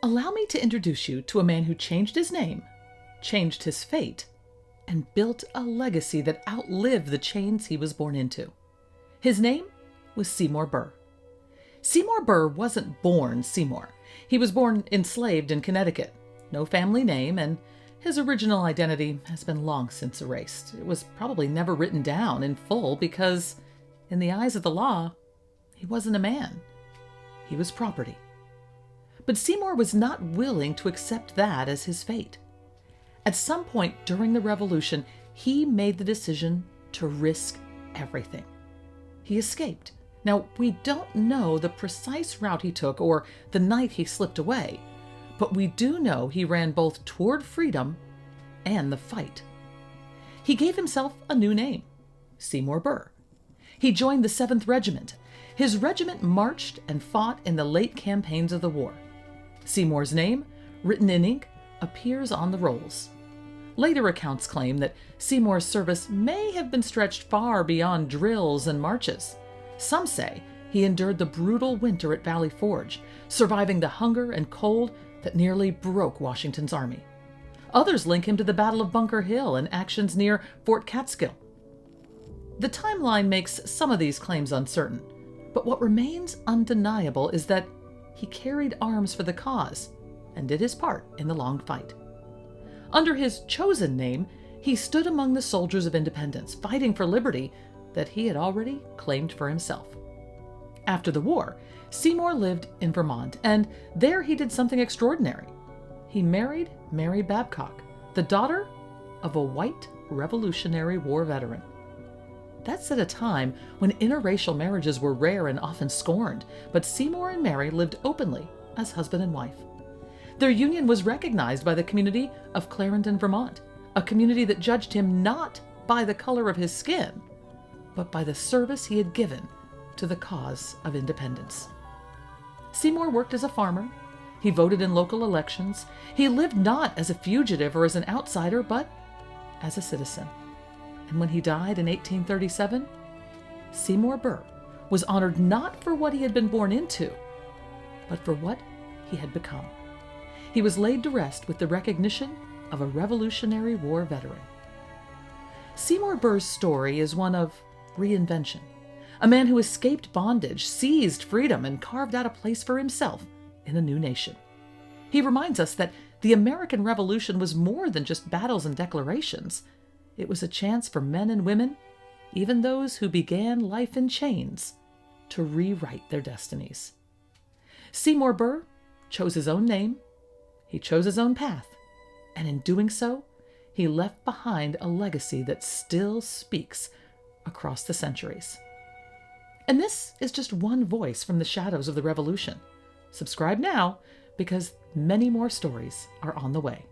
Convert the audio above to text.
Allow me to introduce you to a man who changed his name, changed his fate, and built a legacy that outlived the chains he was born into. His name was Seymour Burr. Seymour Burr wasn't born Seymour. He was born enslaved in Connecticut. No family name, and his original identity has been long since erased. It was probably never written down in full because, in the eyes of the law, he wasn't a man. He was property. But Seymour was not willing to accept that as his fate. At some point during the Revolution, he made the decision to risk everything. He escaped. Now, we don't know the precise route he took or the night he slipped away, but we do know he ran both toward freedom and the fight. He gave himself a new name, Seymour Burr. He joined the 7th Regiment. His regiment marched and fought in the late campaigns of the war. Seymour's name, written in ink, appears on the rolls. Later accounts claim that Seymour's service may have been stretched far beyond drills and marches. Some say he endured the brutal winter at Valley Forge, surviving the hunger and cold that nearly broke Washington's army. Others link him to the Battle of Bunker Hill and actions near Fort Catskill. The timeline makes some of these claims uncertain, but what remains undeniable is that he carried arms for the cause and did his part in the long fight. Under his chosen name, he stood among the soldiers of independence, fighting for liberty that he had already claimed for himself. After the war, Seymour lived in Vermont, and there he did something extraordinary. He married Mary Babcock, the daughter of a white Revolutionary War veteran. That's at a time when interracial marriages were rare and often scorned, but Seymour and Mary lived openly as husband and wife. Their union was recognized by the community of Clarendon, Vermont, a community that judged him not by the color of his skin, but by the service he had given to the cause of independence. Seymour worked as a farmer. He voted in local elections. He lived not as a fugitive or as an outsider, but as a citizen. And when he died in 1837, Seymour Burr was honored not for what he had been born into, but for what he had become. He was laid to rest with the recognition of a Revolutionary War veteran. Seymour Burr's story is one of reinvention. A man who escaped bondage, seized freedom, and carved out a place for himself in a new nation. He reminds us that the American Revolution was more than just battles and declarations. It was a chance for men and women, even those who began life in chains, to rewrite their destinies. Seymour Burr chose his own name, he chose his own path, and in doing so, he left behind a legacy that still speaks across the centuries. And this is just one voice from the shadows of the Revolution. Subscribe now, because many more stories are on the way.